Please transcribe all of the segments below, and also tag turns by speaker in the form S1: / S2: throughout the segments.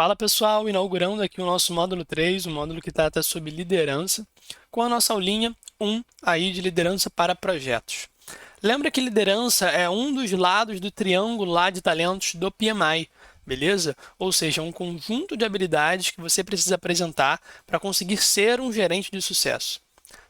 S1: Fala pessoal, inaugurando aqui o nosso módulo 3, o módulo que trata sobre liderança, com a nossa aulinha 1 aí de liderança para projetos. Lembra que liderança é um dos lados do triângulo lá de talentos do PMI, beleza? Ou seja, um conjunto de habilidades que você precisa apresentar para conseguir ser um gerente de sucesso.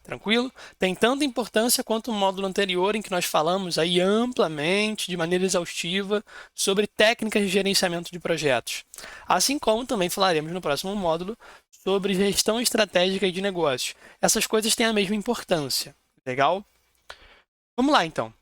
S1: Tranquilo? Tem tanta importância quanto o módulo anterior em que nós falamos aí amplamente, de maneira exaustiva, sobre técnicas de gerenciamento de projetos. Assim como também falaremos no próximo módulo sobre gestão estratégica de negócios. Essas coisas têm a mesma importância. Legal? Vamos lá, então.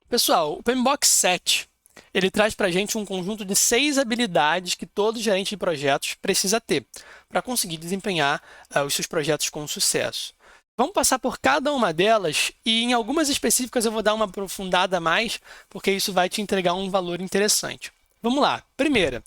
S1: Pessoal, o PMBOK 7, ele traz para a gente um conjunto de 6 habilidades que todo gerente de projetos precisa ter para conseguir desempenhar os seus projetos com sucesso. Vamos passar por cada uma delas e em algumas específicas eu vou dar uma aprofundada a mais, porque isso vai te entregar um valor interessante. Vamos lá. Primeira,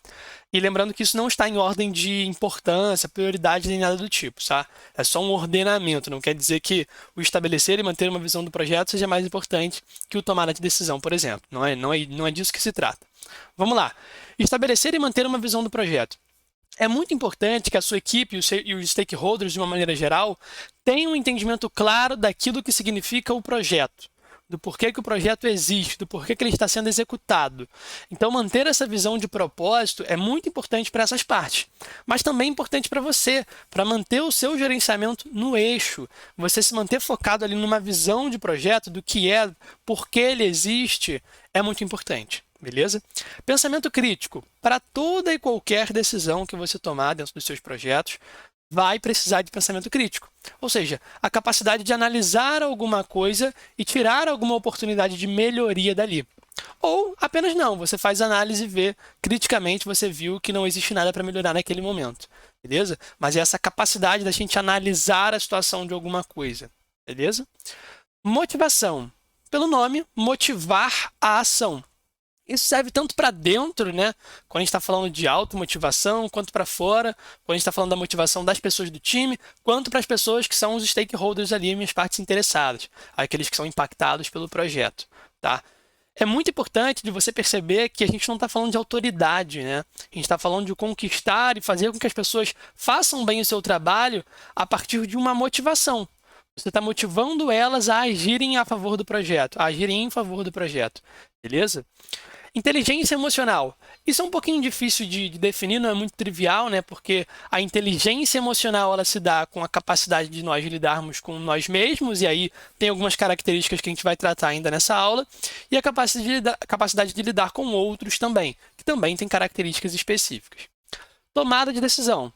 S1: e lembrando que isso não está em ordem de importância, prioridade nem nada do tipo, tá? É só um ordenamento, não quer dizer que o estabelecer e manter uma visão do projeto seja mais importante que o tomar a decisão, por exemplo. Não é disso que se trata. Vamos lá. Estabelecer e manter uma visão do projeto. É muito importante que a sua equipe e os stakeholders, de uma maneira geral, tenham um entendimento claro daquilo que significa o projeto, do porquê que o projeto existe, do porquê que ele está sendo executado. Então, manter essa visão de propósito é muito importante para essas partes, mas também é importante para você, para manter o seu gerenciamento no eixo, você se manter focado ali numa visão de projeto, do que é, por que ele existe, é muito importante. Beleza? Pensamento crítico. Para toda e qualquer decisão que você tomar dentro dos seus projetos, vai precisar de pensamento crítico. Ou seja, a capacidade de analisar alguma coisa e tirar alguma oportunidade de melhoria dali. Ou apenas não, você faz análise e vê criticamente, você viu que não existe nada para melhorar naquele momento. Beleza? Mas é essa capacidade da gente analisar a situação de alguma coisa. Beleza? Motivação. Pelo nome, motivar a ação. Isso serve tanto para dentro, né? Quando a gente está falando de automotivação, quanto para fora, quando a gente está falando da motivação das pessoas do time, quanto para as pessoas que são os stakeholders ali, minhas partes interessadas, aqueles que são impactados pelo projeto, tá? É muito importante de você perceber que a gente não está falando de autoridade, né? A gente está falando de conquistar e fazer com que as pessoas façam bem o seu trabalho a partir de uma motivação. Você está motivando elas a agirem a favor do projeto, a agirem em favor do projeto, beleza? Inteligência emocional. Isso é um pouquinho difícil de definir, não é muito trivial, né? Porque a inteligência emocional ela se dá com a capacidade de nós lidarmos com nós mesmos, e aí tem algumas características que a gente vai tratar ainda nessa aula, e a capacidade de lidar com outros também, que também tem características específicas. Tomada de decisão.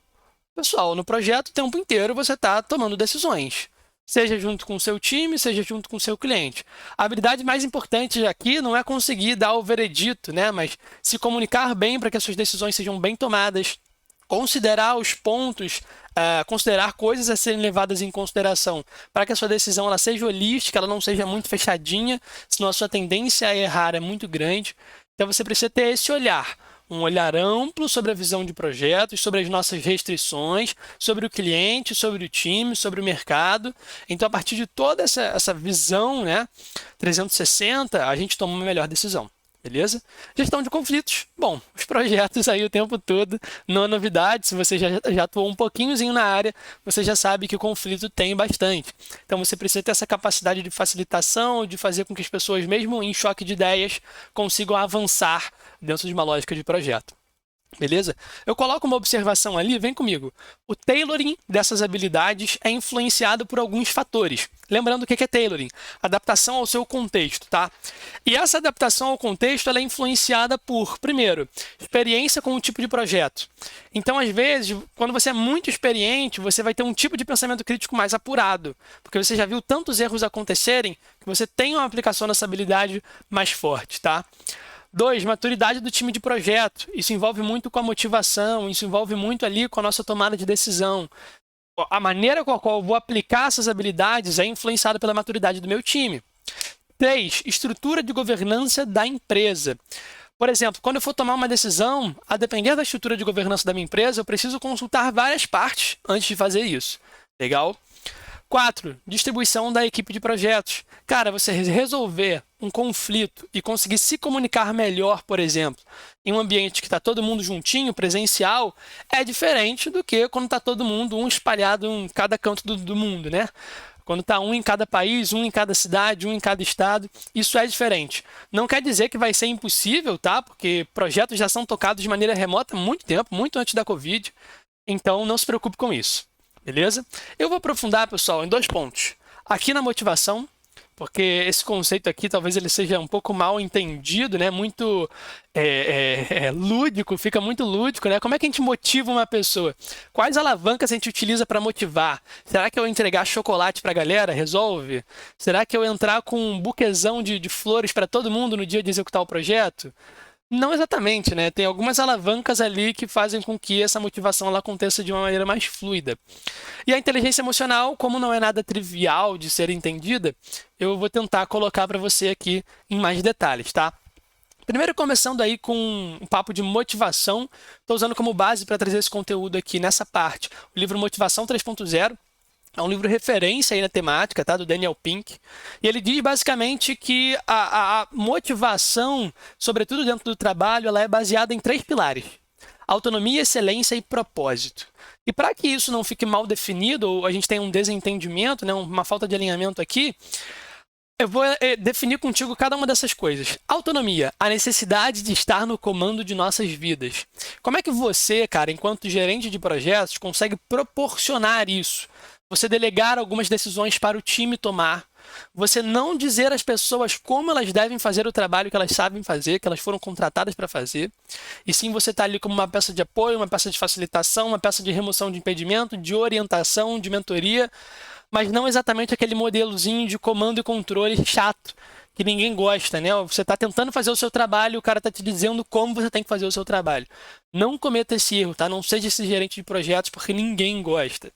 S1: Pessoal, no projeto o tempo inteiro você está tomando decisões. Seja junto com o seu time, seja junto com o seu cliente. A habilidade mais importante aqui não é conseguir dar o veredito, né? Mas se comunicar bem para que as suas decisões sejam bem tomadas, considerar os pontos, considerar coisas a serem levadas em consideração para que a sua decisão ela seja holística, ela não seja muito fechadinha, senão a sua tendência a errar é muito grande. Então você precisa ter esse olhar. Um olhar amplo sobre a visão de projetos, sobre as nossas restrições, sobre o cliente, sobre o time, sobre o mercado. Então, a partir de toda essa visão, né, 360, a gente toma uma melhor decisão. Beleza? Gestão de conflitos. Bom, os projetos aí o tempo todo, não é novidade. Se você já atuou um pouquinhozinho na área, você já sabe que o conflito tem bastante. Então, você precisa ter essa capacidade de facilitação, de fazer com que as pessoas, mesmo em choque de ideias, consigam avançar dentro de uma lógica de projeto. Beleza? Eu coloco uma observação ali, vem comigo. O tailoring dessas habilidades é influenciado por alguns fatores. Lembrando o que é tailoring? Adaptação ao seu contexto, tá? E essa adaptação ao contexto ela é influenciada por, primeiro, experiência com o tipo de projeto. Então, às vezes, quando você é muito experiente, você vai ter um tipo de pensamento crítico mais apurado, porque você já viu tantos erros acontecerem que você tem uma aplicação dessa habilidade mais forte, tá? 2, maturidade do time de projeto. Isso envolve muito com a motivação, isso envolve muito ali com a nossa tomada de decisão. A maneira com a qual eu vou aplicar essas habilidades é influenciada pela maturidade do meu time. 3, estrutura de governança da empresa. Por exemplo, quando eu for tomar uma decisão, a depender da estrutura de governança da minha empresa, eu preciso consultar várias partes antes de fazer isso. Legal? 4, distribuição da equipe de projetos. Cara, você resolver um conflito e conseguir se comunicar melhor, por exemplo, em um ambiente que está todo mundo juntinho, presencial, é diferente do que quando está todo mundo, um espalhado em cada canto do mundo, né? Quando está um em cada país, um em cada cidade, um em cada estado, isso é diferente. Não quer dizer que vai ser impossível, tá? Porque projetos já são tocados de maneira remota há muito tempo, muito antes da Covid. Então, não se preocupe com isso, beleza? Eu vou aprofundar, pessoal, em 2 pontos. Aqui na motivação, porque esse conceito aqui talvez ele seja um pouco mal entendido, né? Muito lúdico, fica muito lúdico, né? Como é que a gente motiva uma pessoa? Quais alavancas a gente utiliza para motivar? Será que eu entregar chocolate para a galera resolve? Será que eu entrar com um buquezão de flores para todo mundo no dia de executar o projeto? Não exatamente, né? Tem algumas alavancas ali que fazem com que essa motivação ela aconteça de uma maneira mais fluida. E a inteligência emocional, como não é nada trivial de ser entendida, eu vou tentar colocar para você aqui em mais detalhes, tá? Primeiro, começando aí com um papo de motivação, estou usando como base para trazer esse conteúdo aqui nessa parte, o livro Motivação 3.0. É um livro referência aí na temática, tá? Do Daniel Pink. E ele diz basicamente que a motivação, sobretudo dentro do trabalho, ela é baseada em 3 pilares: autonomia, excelência e propósito. E para que isso não fique mal definido, ou a gente tenha um desentendimento, né, uma falta de alinhamento aqui, eu vou definir contigo cada uma dessas coisas. Autonomia, a necessidade de estar no comando de nossas vidas. Como é que você, cara, enquanto gerente de projetos, consegue proporcionar isso? Você delegar algumas decisões para o time tomar. Você não dizer às pessoas como elas devem fazer o trabalho que elas sabem fazer, que elas foram contratadas para fazer. E sim, você está ali como uma peça de apoio, uma peça de facilitação, uma peça de remoção de impedimento, de orientação, de mentoria, mas não exatamente aquele modelozinho de comando e controle chato, que ninguém gosta, né? Você está tentando fazer o seu trabalho, o cara está te dizendo como você tem que fazer o seu trabalho. Não cometa esse erro, tá? Não seja esse gerente de projetos, porque ninguém gosta.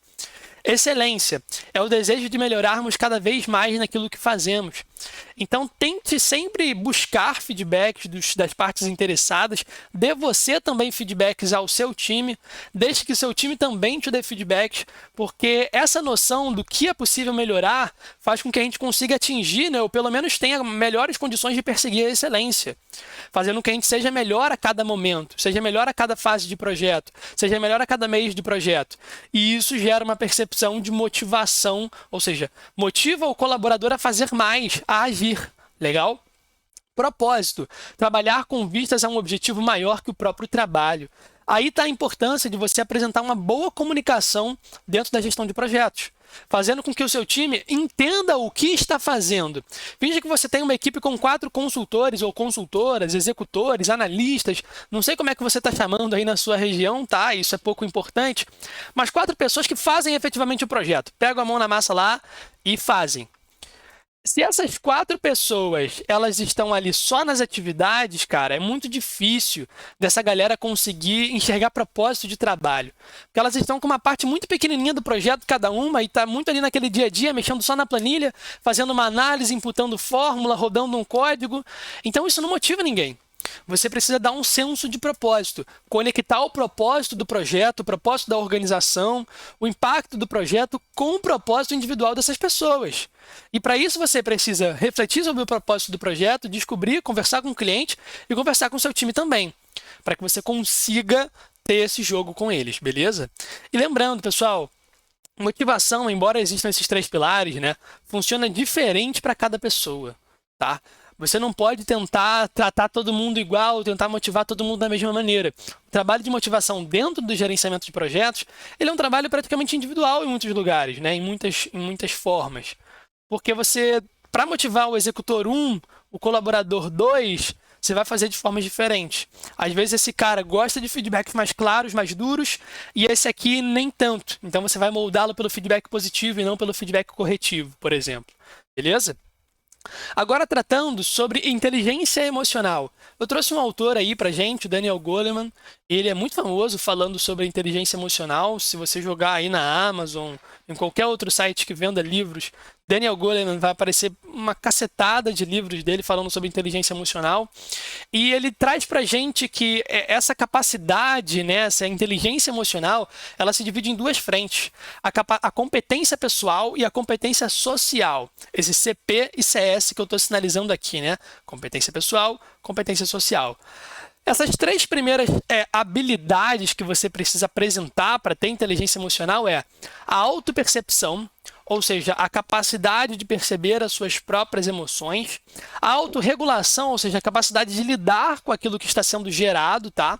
S1: Excelência é o desejo de melhorarmos cada vez mais naquilo que fazemos. Então, tente sempre buscar feedbacks das partes interessadas, dê você também feedbacks ao seu time, deixe que seu time também te dê feedbacks, porque essa noção do que é possível melhorar faz com que a gente consiga atingir, né, ou pelo menos tenha melhores condições de perseguir a excelência, fazendo com que a gente seja melhor a cada momento, seja melhor a cada fase de projeto, seja melhor a cada mês de projeto. E isso gera uma percepção de motivação, ou seja, motiva o colaborador a fazer mais, a agir. Legal? Propósito, trabalhar com vistas a um objetivo maior que o próprio trabalho. Aí está a importância de você apresentar uma boa comunicação dentro da gestão de projetos, fazendo com que o seu time entenda o que está fazendo. Finge que você tem uma equipe com 4 consultores ou consultoras, executores, analistas, não sei como é que você está chamando aí na sua região, tá? Isso é pouco importante, mas 4 pessoas que fazem efetivamente o projeto. Pegam a mão na massa lá e fazem. Se essas 4 pessoas, elas estão ali só nas atividades, cara, é muito difícil dessa galera conseguir enxergar propósito de trabalho. Porque elas estão com uma parte muito pequenininha do projeto, cada uma, e está muito ali naquele dia a dia, mexendo só na planilha, fazendo uma análise, imputando fórmula, rodando um código. Então, isso não motiva ninguém. Você precisa dar um senso de propósito, conectar o propósito do projeto, o propósito da organização, o impacto do projeto com o propósito individual dessas pessoas. E para isso você precisa refletir sobre o propósito do projeto, descobrir, conversar com o cliente e conversar com o seu time também, para que você consiga ter esse jogo com eles, beleza? E lembrando, pessoal, motivação, embora existam esses 3 pilares, né, funciona diferente para cada pessoa, tá? Você não pode tentar tratar todo mundo igual, tentar motivar todo mundo da mesma maneira. O trabalho de motivação dentro do gerenciamento de projetos, ele é um trabalho praticamente individual em muitos lugares, né? Em muitas formas. Porque você, para motivar o executor 1, o colaborador 2, você vai fazer de formas diferentes. Às vezes esse cara gosta de feedbacks mais claros, mais duros, e esse aqui nem tanto. Então você vai moldá-lo pelo feedback positivo e não pelo feedback corretivo, por exemplo. Beleza? Agora, tratando sobre inteligência emocional. Eu trouxe um autor aí pra gente, o Daniel Goleman. Ele é muito famoso falando sobre inteligência emocional. Se você jogar aí na Amazon, em qualquer outro site que venda livros Daniel Goleman, vai aparecer uma cacetada de livros dele falando sobre inteligência emocional. E ele traz para a gente que essa capacidade, né, essa inteligência emocional, ela se divide em duas frentes. A competência pessoal e a competência social. Esse CP e CS que eu estou sinalizando aqui, né? Competência pessoal, competência social. Essas três primeiras habilidades que você precisa apresentar para ter inteligência emocional é a autopercepção, ou seja, a capacidade de perceber as suas próprias emoções, a autorregulação, ou seja, a capacidade de lidar com aquilo que está sendo gerado, tá?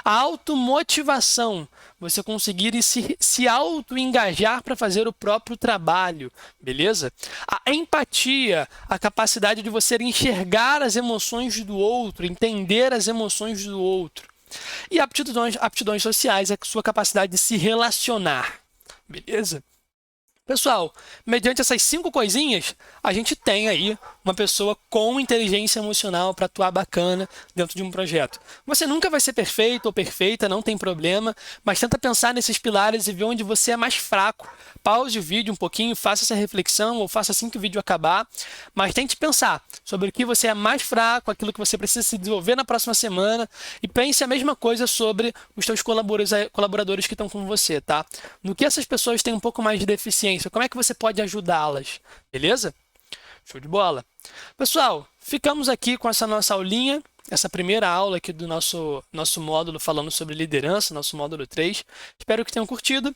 S1: A automotivação, você conseguir se auto-engajar para fazer o próprio trabalho, beleza? A empatia, a capacidade de você enxergar as emoções do outro, entender as emoções do outro. E aptidões sociais, a sua capacidade de se relacionar, beleza? Pessoal, mediante essas 5 coisinhas, a gente tem aí uma pessoa com inteligência emocional para atuar bacana dentro de um projeto. Você nunca vai ser perfeito ou perfeita, não tem problema, mas tenta pensar nesses pilares e ver onde você é mais fraco. Pause o vídeo um pouquinho, faça essa reflexão ou faça assim que o vídeo acabar, mas tente pensar sobre o que você é mais fraco, aquilo que você precisa se desenvolver na próxima semana e pense a mesma coisa sobre os seus colaboradores que estão com você, tá? No que essas pessoas têm um pouco mais de deficiência, como é que você pode ajudá-las, beleza? Show de bola. Pessoal, ficamos aqui com essa nossa aulinha, essa primeira aula aqui do nosso módulo falando sobre liderança, nosso módulo 3. Espero que tenham curtido.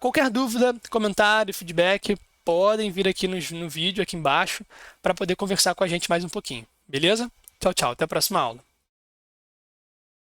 S1: Qualquer dúvida, comentário, feedback, podem vir aqui no vídeo, aqui embaixo, para poder conversar com a gente mais um pouquinho, beleza? Tchau, tchau. Até a próxima aula.